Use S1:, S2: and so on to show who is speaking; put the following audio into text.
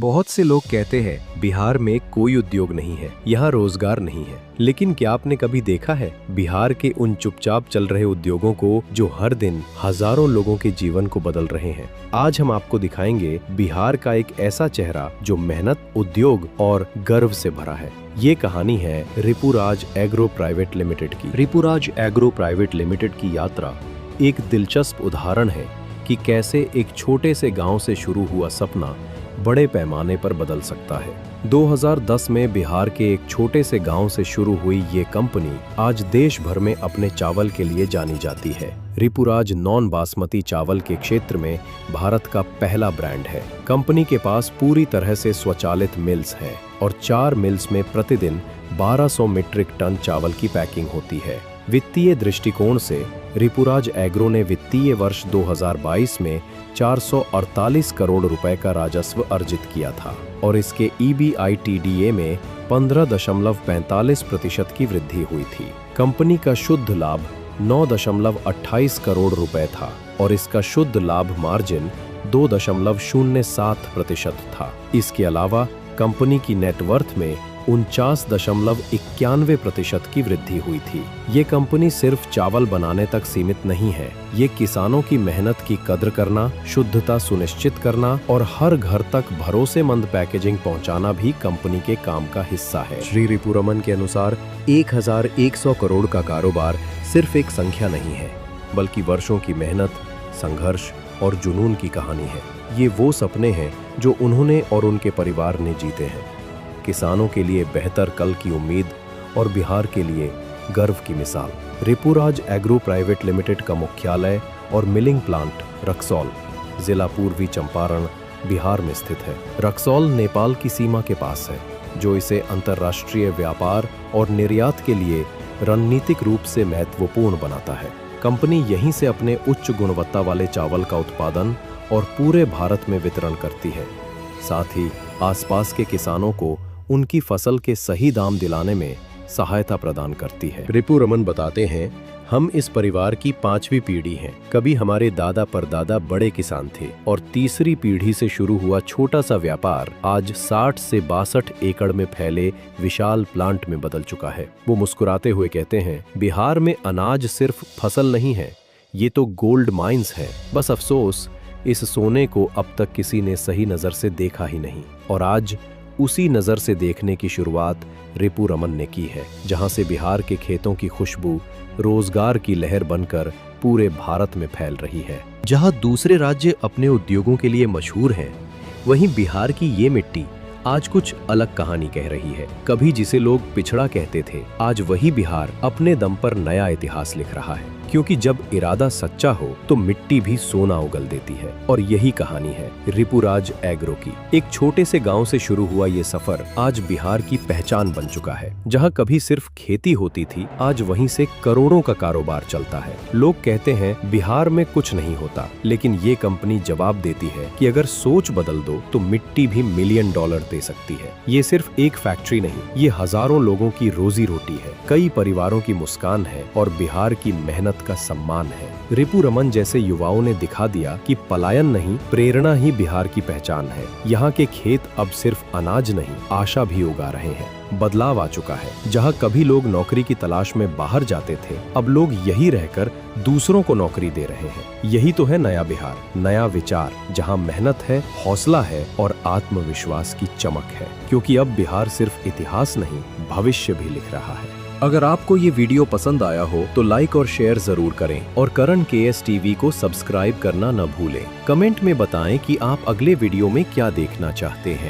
S1: बहुत से लोग कहते हैं बिहार में कोई उद्योग नहीं है, यहाँ रोजगार नहीं है। लेकिन क्या आपने कभी देखा है बिहार के उन चुपचाप चल रहे उद्योगों को जो हर दिन हजारों लोगों के जीवन को बदल रहे हैं? आज हम आपको दिखाएंगे बिहार का एक ऐसा चेहरा जो मेहनत, उद्योग और गर्व से भरा है। ये कहानी है रिपुराज एग्रो प्राइवेट लिमिटेड की। रिपुराज एग्रो प्राइवेट लिमिटेड की यात्रा एक दिलचस्प उदाहरण है कि कैसे एक छोटे से गांव से शुरू हुआ सपना बड़े पैमाने पर बदल सकता है। 2010 में बिहार के एक छोटे से गांव से शुरू हुई ये कंपनी आज देश भर में अपने चावल के लिए जानी जाती है। रिपुराज नॉन बासमती चावल के क्षेत्र में भारत का पहला ब्रांड है। कंपनी के पास पूरी तरह से स्वचालित मिल्स हैं और 4 मिल्स में प्रतिदिन 1200 मीट्रिक टन चावल की पैकिंग होती है। वित्तीय दृष्टिकोण से रिपुराज एग्रो ने वित्तीय वर्ष 2022 में 448 करोड़ रुपए का राजस्व अर्जित किया था और इसके EBITDA में 15.45% की वृद्धि हुई थी। कंपनी का शुद्ध लाभ 9.28 करोड़ रुपए था और इसका शुद्ध लाभ मार्जिन 2.07% था। इसके अलावा कंपनी की नेटवर्थ में 49.91% की वृद्धि हुई थी। ये कंपनी सिर्फ चावल बनाने तक सीमित नहीं है, ये किसानों की मेहनत की कद्र करना, शुद्धता सुनिश्चित करना और हर घर तक भरोसेमंद पैकेजिंग पहुंचाना भी कंपनी के काम का हिस्सा है। श्री रिपुरमन के अनुसार 1100 करोड़ का कारोबार सिर्फ एक संख्या नहीं है, बल्कि वर्षों की मेहनत, संघर्ष और जुनून की कहानी है। ये वो सपने हैं जो उन्होंने और उनके परिवार ने जीते हैं। किसानों के लिए बेहतर कल की उम्मीद और बिहार के लिए गर्व की मिसाल। रिपुराज एग्रो प्राइवेट लिमिटेड का मुख्यालय और मिलिंग प्लांट रक्सौल, जिला पूर्वी चंपारण, बिहार में स्थित है। रक्सौल नेपाल की सीमा के पास है, जो इसे अंतर्राष्ट्रीय व्यापार और निर्यात के लिए रणनीतिक रूप से महत्वपूर्ण बनाता है। कंपनी यहीं से अपने उच्च गुणवत्ता वाले चावल का उत्पादन और पूरे भारत में वितरण करती है। साथ ही आसपास के किसानों को उनकी फसल के सही दाम दिलाने में सहायता प्रदान करती है। रिपुरमन बताते हैं, हम इस परिवार की 5वीं पीढ़ी हैं। कभी हमारे दादा परदादा बड़े किसान थे और तीसरी पीढ़ी से शुरू हुआ छोटा सा व्यापार आज 60 से 62 एकड़ में फैले विशाल प्लांट में बदल चुका है। वो मुस्कुराते हुए कहते हैं, बिहार में अनाज सिर्फ फसल नहीं है, ये तो गोल्ड माइंस है। बस अफसोस इस सोने को अब तक किसी ने सही नजर से देखा ही नहीं और आज उसी नजर से देखने की शुरुआत रिपुरमन ने की है, जहां से बिहार के खेतों की खुशबू रोजगार की लहर बनकर पूरे भारत में फैल रही है। जहां दूसरे राज्य अपने उद्योगों के लिए मशहूर हैं, वहीं बिहार की ये मिट्टी आज कुछ अलग कहानी कह रही है। कभी जिसे लोग पिछड़ा कहते थे, आज वही बिहार अपने दम पर नया इतिहास लिख रहा है। क्योंकि जब इरादा सच्चा हो तो मिट्टी भी सोना उगल देती है। और यही कहानी है रिपुराज एग्रो की। एक छोटे से गांव से शुरू हुआ ये सफर आज बिहार की पहचान बन चुका है। जहां कभी सिर्फ खेती होती थी, आज वहीं से करोड़ों का कारोबार चलता है। लोग कहते हैं बिहार में कुछ नहीं होता, लेकिन ये कंपनी जवाब देती है कि अगर सोच बदल दो तो मिट्टी भी $1 मिलियन दे सकती है। ये सिर्फ एक फैक्ट्री नहीं, ये हजारों लोगों की रोजी रोटी है, कई परिवारों की मुस्कान है और बिहार की मेहनत का सम्मान है। रिपुरमन जैसे युवाओं ने दिखा दिया कि पलायन नहीं, प्रेरणा ही बिहार की पहचान है। यहाँ के खेत अब सिर्फ अनाज नहीं, आशा भी उगा रहे हैं। बदलाव आ चुका है। जहाँ कभी लोग नौकरी की तलाश में बाहर जाते थे, अब लोग यही रहकर दूसरों को नौकरी दे रहे हैं। यही तो है नया बिहार, नया विचार, जहाँ मेहनत है, हौसला है और आत्मविश्वास की चमक है। क्योंकि अब बिहार सिर्फ इतिहास नहीं, भविष्य भी लिख रहा है। अगर आपको ये वीडियो पसंद आया हो तो लाइक और शेयर जरूर करें और करण KS TV को सब्सक्राइब करना न भूलें। कमेंट में बताएं कि आप अगले वीडियो में क्या देखना चाहते हैं।